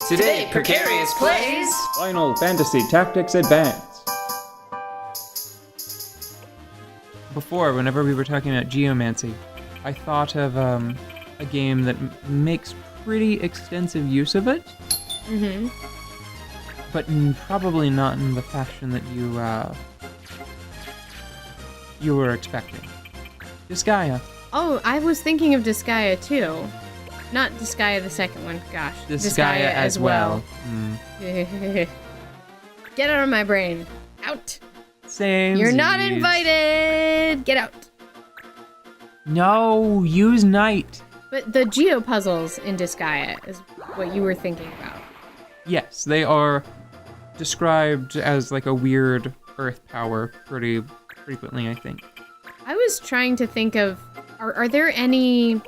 Today, Precarious plays Final Fantasy Tactics Advance. Before, whenever we were talking about geomancy, I thought of a game that makes pretty extensive use of it. Mm-hmm. But probably not in the fashion that you were expecting. Disgaea. Oh, I was thinking of Disgaea too. Not Disgaea the second one, gosh. Disgaea as well. Get out of my brain. Out. Same. You're not invited. Get out. No, use night. But the geo puzzles in Disgaea is what you were thinking about. Yes, they are described as like a weird earth power pretty frequently, I think. I was trying to think of, are there any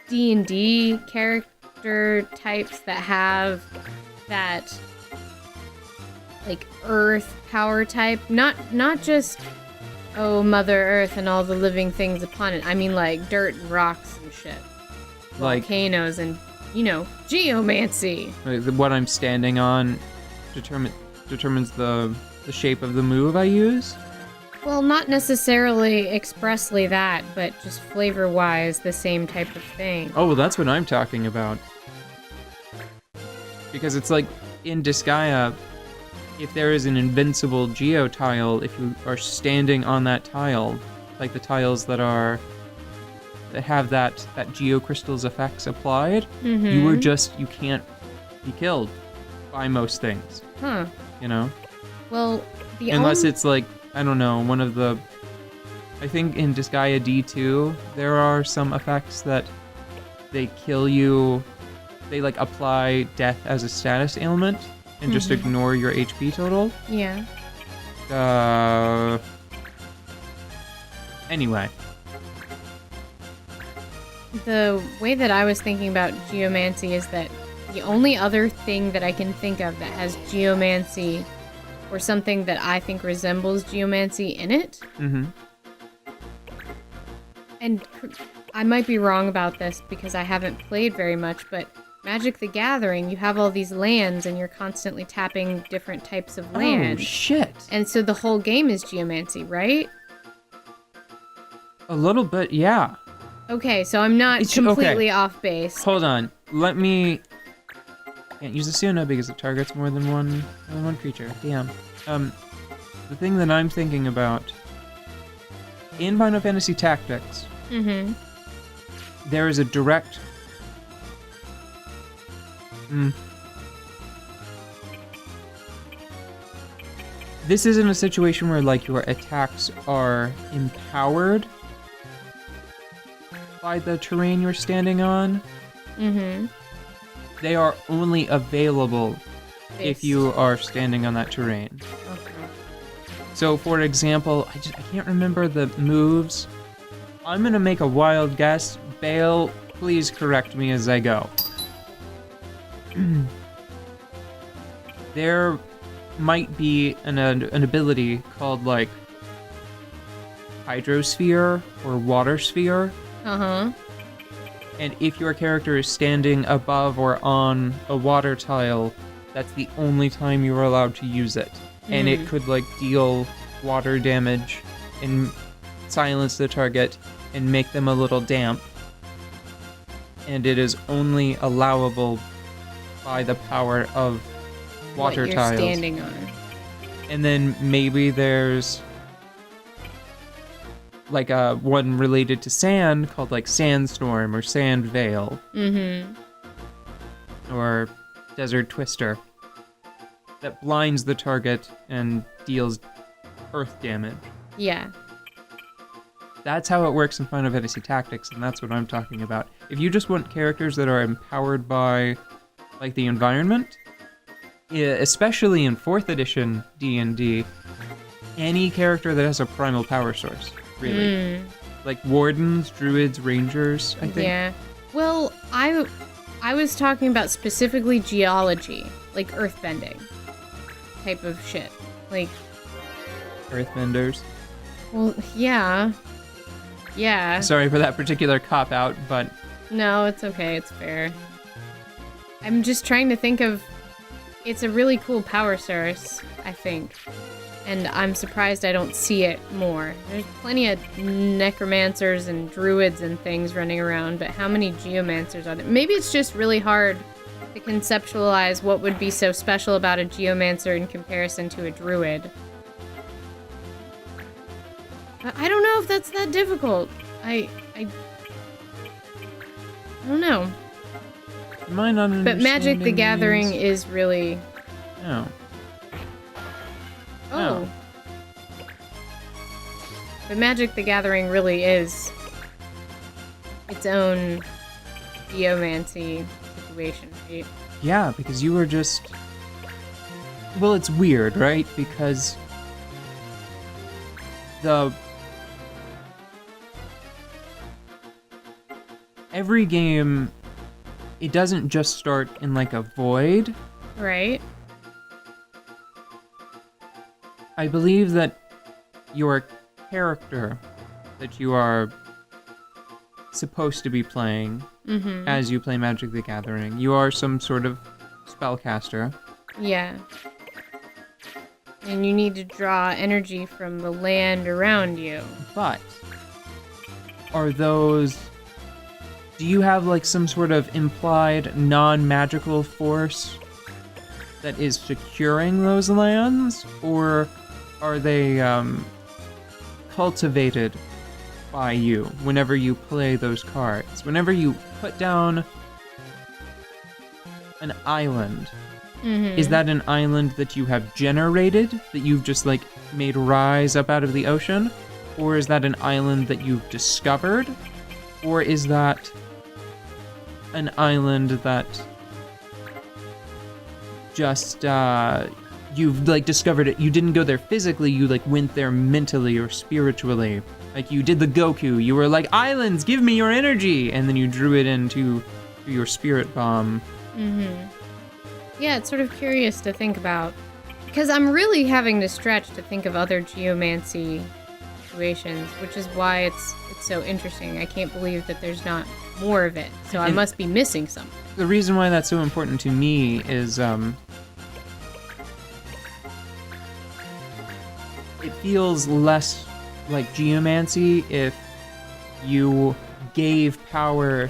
D&D character types that have that like earth power type? Not just, oh, Mother Earth and all the living things upon it. I mean like dirt and rocks and shit. Like volcanoes and, you know, geomancy. What I'm standing on determines the shape of the move I use. Well, not necessarily expressly that, but just flavor-wise, the same type of thing. Oh, well, that's what I'm talking about. Because it's like, in Disgaea, if there is an invincible geo tile, if you are standing on that tile, like the tiles that have that geocrystal's effects applied, you can't be killed by most things. Huh. You know? Well, unless it's like, I don't know, one of the... I think in Disgaea D2, there are some effects that they kill you, they like apply death as a status ailment and just ignore your HP total. Yeah. Anyway. The way that I was thinking about geomancy is that the only other thing that I can think of that has geomancy or something that I think resembles geomancy in it. Mm-hmm. And I might be wrong about this because I haven't played very much, but Magic the Gathering, you have all these lands and you're constantly tapping different types of land. Oh, shit. And so the whole game is geomancy, right? A little bit, yeah. Okay, so I'm not completely off base. Hold on. Let me... Can't use the Suna because it targets more than one creature. Damn. The thing that I'm thinking about in Final Fantasy Tactics, there is a direct. This isn't a situation where like your attacks are empowered by the terrain you're standing on. They are only available if you are standing on that terrain. Okay. So, for example, I can't remember the moves. I'm gonna make a wild guess. Bale, please correct me as I go. There might be an ability called, like, Hydrosphere or Water Sphere. And if your character is standing above or on a water tile, that's the only time you are allowed to use it. And it could, like, deal water damage and silence the target and make them a little damp. And it is only allowable by the power of water tiles. What you're standing on. And then maybe there's like one related to sand called like Sandstorm or Sand Veil. Or Desert Twister. That blinds the target and deals earth damage. Yeah. That's how it works in Final Fantasy Tactics, and that's what I'm talking about. If you just want characters that are empowered by like the environment, especially in 4th edition D&D, any character that has a primal power source, really. Like wardens, druids, rangers, I think. Yeah. Well, I was talking about specifically geology, like earthbending type of shit. Like Earthbenders. Well, yeah. Yeah. Sorry for that particular cop-out, but... No, it's okay. It's fair. I'm just trying to think of... It's a really cool power source, I think. And I'm surprised I don't see it more. There's plenty of necromancers and druids and things running around, but how many geomancers are there? Maybe it's just really hard to conceptualize what would be so special about a geomancer in comparison to a druid. I don't know if that's that difficult. I don't know. My not But Magic the understanding Gathering means- is really... No. Oh. No. But Magic the Gathering really is its own geomancy situation, right? Yeah, because you were just... Well, it's weird, right? Because every game, it doesn't just start in like a void. Right? I believe that your character that you are supposed to be playing as you play Magic the Gathering, you are some sort of spellcaster. Yeah. And you need to draw energy from the land around you. But are those... Do you have like some sort of implied non-magical force that is securing those lands? Or are they cultivated by you whenever you play those cards? Whenever you put down an island, is that an island that you have generated, that you've just like made rise up out of the ocean? Or is that an island that you've discovered? Or is that an island that just you've like discovered it? You didn't go there physically, you like went there mentally or spiritually. Like you did the Goku, you were like, islands, give me your energy, and then you drew it into your spirit bomb. Yeah, it's sort of curious to think about. Because I'm really having to stretch to think of other geomancy situations, which is why it's so interesting. I can't believe that there's not more of it, so I must be missing something. The reason why that's so important to me is it feels less like geomancy if you gave power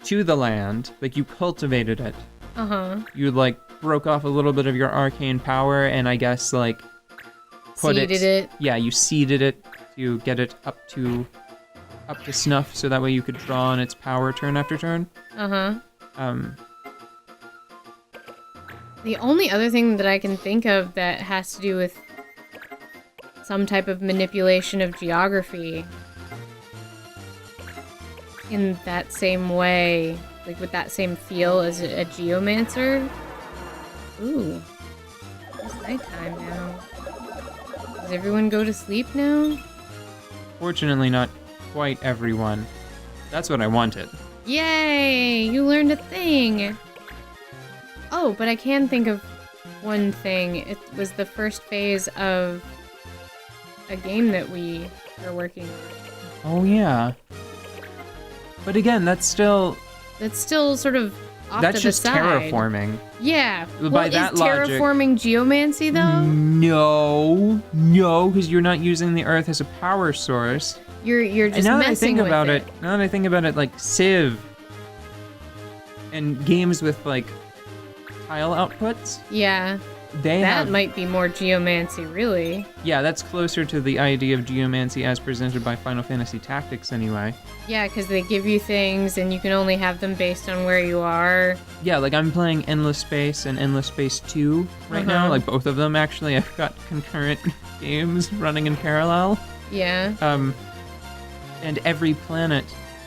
to the land, like you cultivated it. You like broke off a little bit of your arcane power and I guess like Seeded it. Yeah, you seeded it to get it up to snuff so that way you could draw on its power turn after turn. The only other thing that I can think of that has to do with some type of manipulation of geography in that same way, like with that same feel as a geomancer. Ooh, it's nighttime now. Does everyone go to sleep now? Fortunately, not quite everyone. That's what I wanted. Yay! You learned a thing! Oh, but I can think of one thing. It was the first phase of a game that we are working on. Oh, yeah. But again, that's still sort of off that's to the just side. terraforming. Yeah. By Well, that is logic- terraforming geomancy, though? No, because you're not using the earth as a power source. You're just And now that I messing think with about it, now that I think about it, like Civ and games with like tile outputs, Yeah. they That have might be more geomancy, really. yeah, that's closer to the idea of geomancy as presented by Final Fantasy Tactics anyway. Yeah, because they give you things and you can only have them based on where you are. Yeah, like I'm playing Endless Space and Endless Space 2 right now, like both of them actually. I've got concurrent games running in parallel. Yeah. And every planet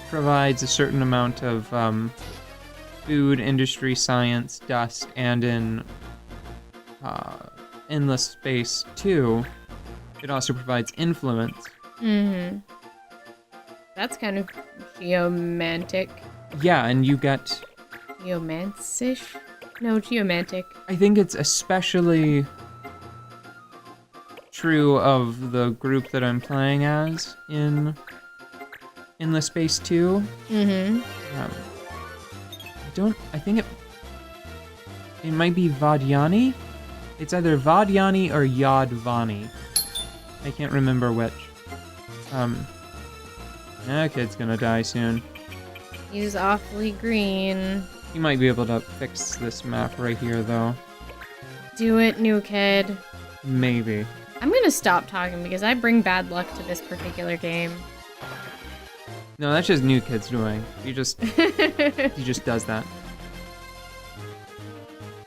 provides a certain amount of food, industry, science, dust, and in Endless Space 2, it also provides influence. That's kind of geomantic. Yeah, and you get... Geomancish? No, geomantic. I think it's especially true of the group that I'm playing as in Endless Space 2. I think it It might be Vadyani? It's either Vadyani or Yadvani. I can't remember which. That kid's gonna die soon. He's awfully green. You might be able to fix this map right here, though. Do it, new kid. Maybe. I'm gonna stop talking because I bring bad luck to this particular game. No, that's just new kid's doing. He just does that.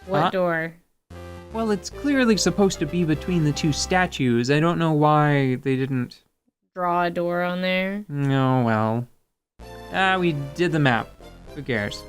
What door? Well, it's clearly supposed to be between the two statues. I don't know why they didn't Draw a door on there. No, well. We did the map. Who cares?